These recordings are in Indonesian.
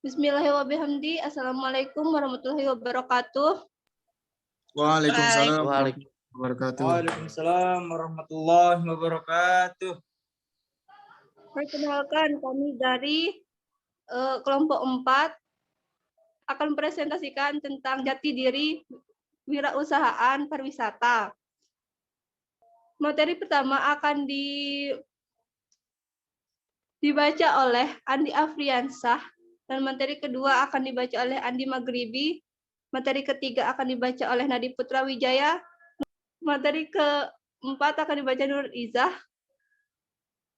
Bismillahirrahmanirrahim. Assalamualaikum warahmatullahi wabarakatuh. Waalaikumsalam Waalaikumsalam. warahmatullahi wabarakatuh. Waalaikumsalam warahmatullahi wabarakatuh. Perkenalkan, kami dari kelompok 4 akan presentasikan tentang jati diri wirausahaan pariwisata. Materi pertama akan dibaca oleh Andi Afriansah, dan materi kedua akan dibaca oleh Andi Maghribi. Materi ketiga akan dibaca oleh Nadi Putra Wijaya. Materi keempat akan dibaca Nur Izah.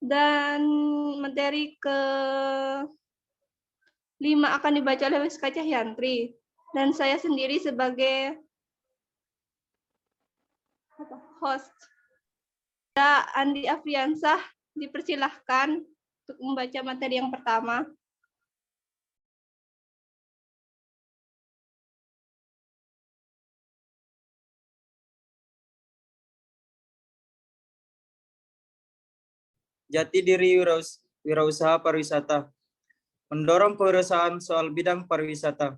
Dan materi ke-5 akan dibaca oleh Wiska Cahyantri. Dan saya sendiri sebagai host. Andi Afriansah, dipersilahkan untuk membaca materi yang pertama. Jati diri wirausaha pariwisata. Mendorong kewirausahaan soal bidang pariwisata.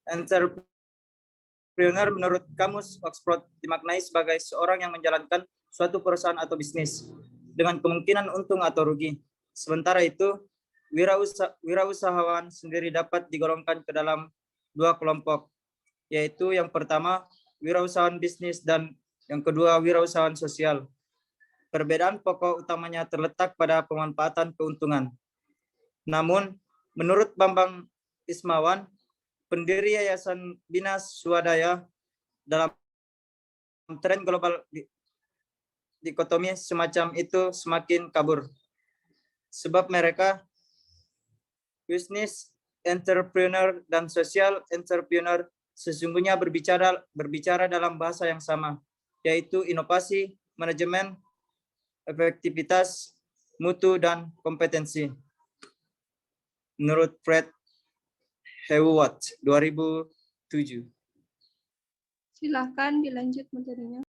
Entrepreneur menurut Kamus Oxford dimaknai sebagai seorang yang menjalankan suatu perusahaan atau bisnis dengan kemungkinan untung atau rugi. Sementara itu, wirausahawan sendiri dapat digolongkan ke dalam dua kelompok, yaitu yang pertama wirausahawan bisnis dan yang kedua wirausahawan sosial. Perbedaan pokok utamanya terletak pada pemanfaatan keuntungan. Namun, menurut Bambang Ismawan, pendiri Yayasan Bina Swadaya, dalam tren global dikotomi semacam itu semakin kabur. Sebab mereka, bisnis entrepreneur dan social entrepreneur, sesungguhnya berbicara dalam bahasa yang sama, yaitu inovasi, manajemen, efektivitas, mutu, dan kompetensi. Menurut Fred Hewitt, 2007. Silahkan dilanjut materinya.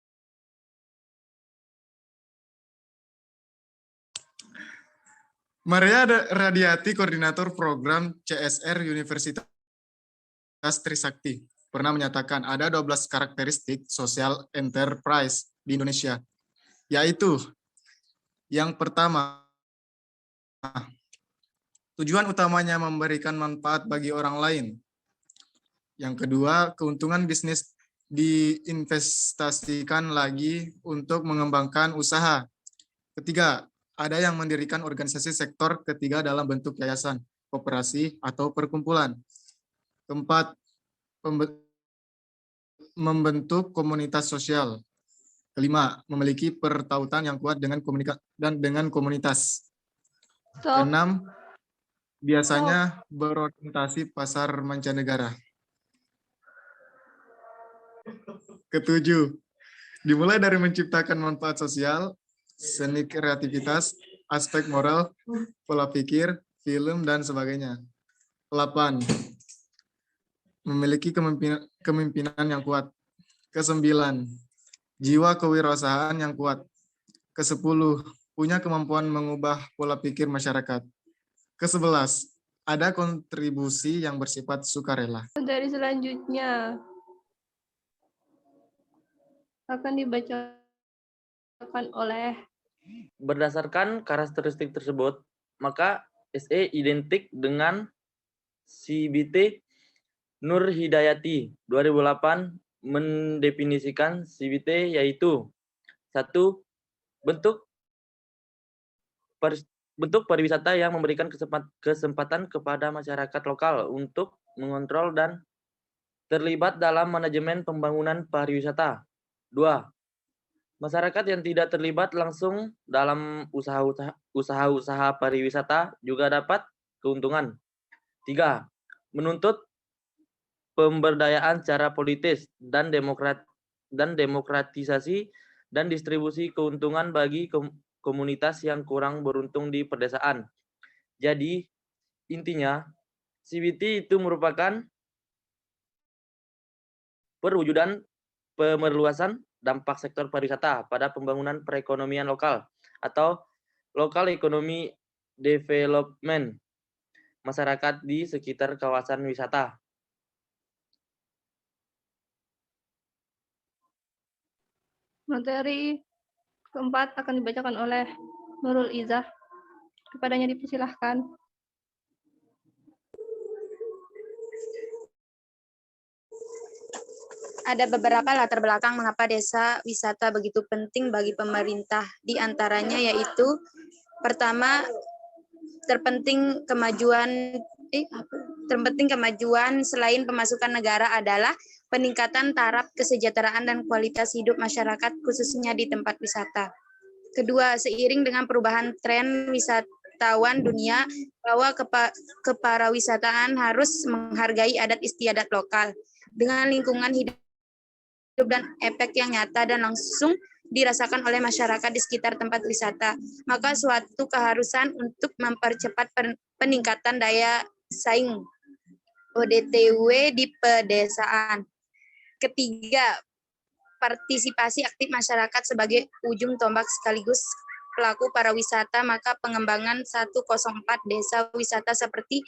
Maria Radiati, Koordinator Program CSR Universitas Trisakti, pernah menyatakan ada 12 karakteristik social enterprise di Indonesia, yaitu yang pertama, tujuan utamanya memberikan manfaat bagi orang lain. Yang kedua, keuntungan bisnis diinvestasikan lagi untuk mengembangkan usaha. Ketiga, ada yang mendirikan organisasi sektor ketiga dalam bentuk yayasan, koperasi, atau perkumpulan. Keempat, membentuk komunitas sosial. Kelima, memiliki pertautan yang kuat dengan komunitas. Keenam, biasanya berorientasi pasar mancanegara. Ketujuh, dimulai dari menciptakan manfaat sosial, seni kreativitas, aspek moral, pola pikir, film, dan sebagainya. 8. Memiliki kepemimpinan yang kuat. Ke-9, jiwa kewirausahaan yang kuat. Ke-10, punya kemampuan mengubah pola pikir masyarakat. Ke-11, ada kontribusi yang bersifat sukarela. Dari selanjutnya akan dibacakan oleh. Berdasarkan karakteristik tersebut, maka SE identik dengan CBT. Nur Hidayati 2008 mendefinisikan CBT yaitu 1. Bentuk pariwisata yang memberikan kesempatan kepada masyarakat lokal untuk mengontrol dan terlibat dalam manajemen pembangunan pariwisata. 2. Masyarakat yang tidak terlibat langsung dalam usaha-usaha pariwisata juga dapat keuntungan. 3. Menuntut pemberdayaan secara politis dan demokratisasi dan distribusi keuntungan bagi komunitas yang kurang beruntung di pedesaan. Jadi, intinya, CBT itu merupakan perwujudan pemerluasan dampak sektor pariwisata pada pembangunan perekonomian lokal atau local economy development masyarakat di sekitar kawasan wisata. Materi keempat akan dibacakan oleh Nurul Izzah. Kepadanya dipersilahkan. Ada beberapa latar belakang mengapa desa wisata begitu penting bagi pemerintah. Di antaranya yaitu pertama, terpenting kemajuan selain pemasukan negara adalah peningkatan taraf kesejahteraan dan kualitas hidup masyarakat khususnya di tempat wisata. Kedua, seiring dengan perubahan tren wisatawan dunia bahwa keparawisataan harus menghargai adat istiadat lokal dengan lingkungan hidup dan efek yang nyata dan langsung dirasakan oleh masyarakat di sekitar tempat wisata, maka suatu keharusan untuk mempercepat peningkatan daya saing ODTW di pedesaan. Ketiga, partisipasi aktif masyarakat sebagai ujung tombak sekaligus pelaku pariwisata, maka pengembangan 104 desa wisata seperti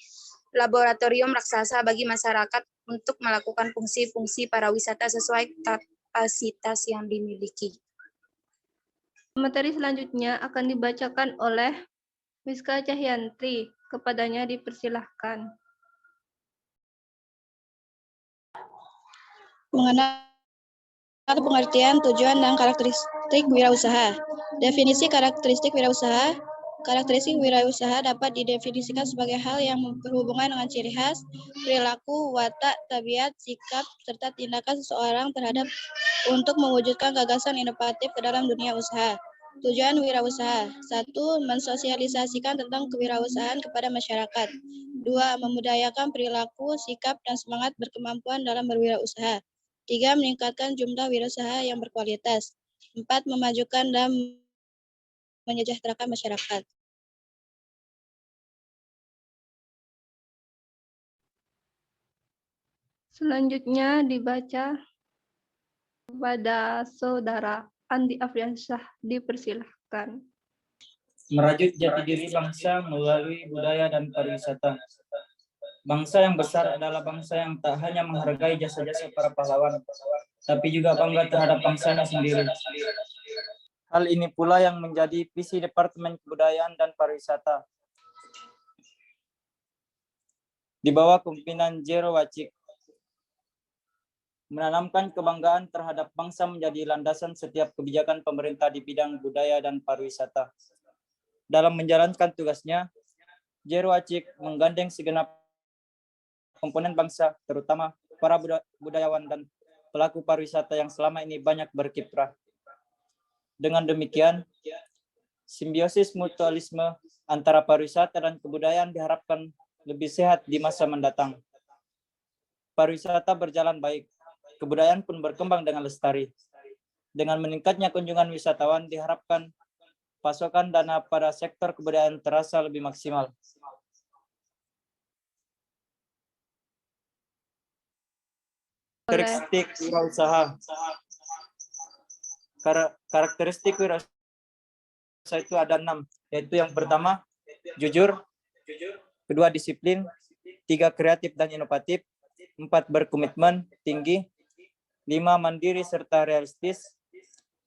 laboratorium raksasa bagi masyarakat untuk melakukan fungsi-fungsi pariwisata sesuai kapasitas yang dimiliki. Materi selanjutnya akan dibacakan oleh Wiska Cahyantri. Kepadanya dipersilahkan. Mengenal pengertian, tujuan, dan karakteristik wirausaha. Definisi karakteristik wirausaha. Karakteristik wirausaha dapat didefinisikan sebagai hal yang berhubungan dengan ciri khas, perilaku, watak, tabiat, sikap, serta tindakan seseorang terhadap untuk mewujudkan gagasan inovatif ke dalam dunia usaha. Tujuan wirausaha. 1. Mensosialisasikan tentang kewirausahaan kepada masyarakat. 2. Memudayakan perilaku, sikap, dan semangat berkemampuan dalam berwirausaha. 3. Meningkatkan jumlah wirausaha yang berkualitas. 4. Memajukan dan menyejahterakan masyarakat. Selanjutnya dibaca kepada Saudara Andi Afriansyah. Dipersilahkan. Merajut jati diri bangsa melalui budaya dan pariwisata. Bangsa yang besar adalah bangsa yang tak hanya menghargai jasa-jasa para pahlawan, tapi juga bangga terhadap bangsanya sendiri. Hal ini pula yang menjadi visi Departemen Kebudayaan dan Pariwisata di bawah kepemimpinan Jero Wacik. Menanamkan kebanggaan terhadap bangsa menjadi landasan setiap kebijakan pemerintah di bidang budaya dan pariwisata. Dalam menjalankan tugasnya, Jero Wacik menggandeng segenap komponen bangsa, terutama para budayawan dan pelaku pariwisata yang selama ini banyak berkiprah. Dengan demikian, simbiosis mutualisme antara pariwisata dan kebudayaan diharapkan lebih sehat di masa mendatang. Pariwisata berjalan baik, kebudayaan pun berkembang dengan lestari. Dengan meningkatnya kunjungan wisatawan, diharapkan pasokan dana pada sektor kebudayaan terasa lebih maksimal. Karakteristik wirausaha. Karakteristik wirausaha itu ada 6, yaitu yang pertama, jujur, kedua, disiplin, 3, kreatif dan inovatif, 4, berkomitmen tinggi, 5, mandiri serta realistis,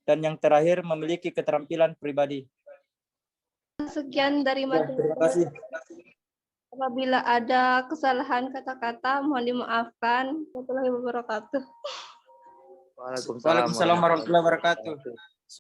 dan yang terakhir, memiliki keterampilan pribadi. Sekian dari materi. Terima kasih. Apabila ada kesalahan kata-kata, mohon dimaafkan. Warahmatullahi wabarakatuh. Waalaikumsalam Waalaikumsalam warahmatullahi wabarakatuh.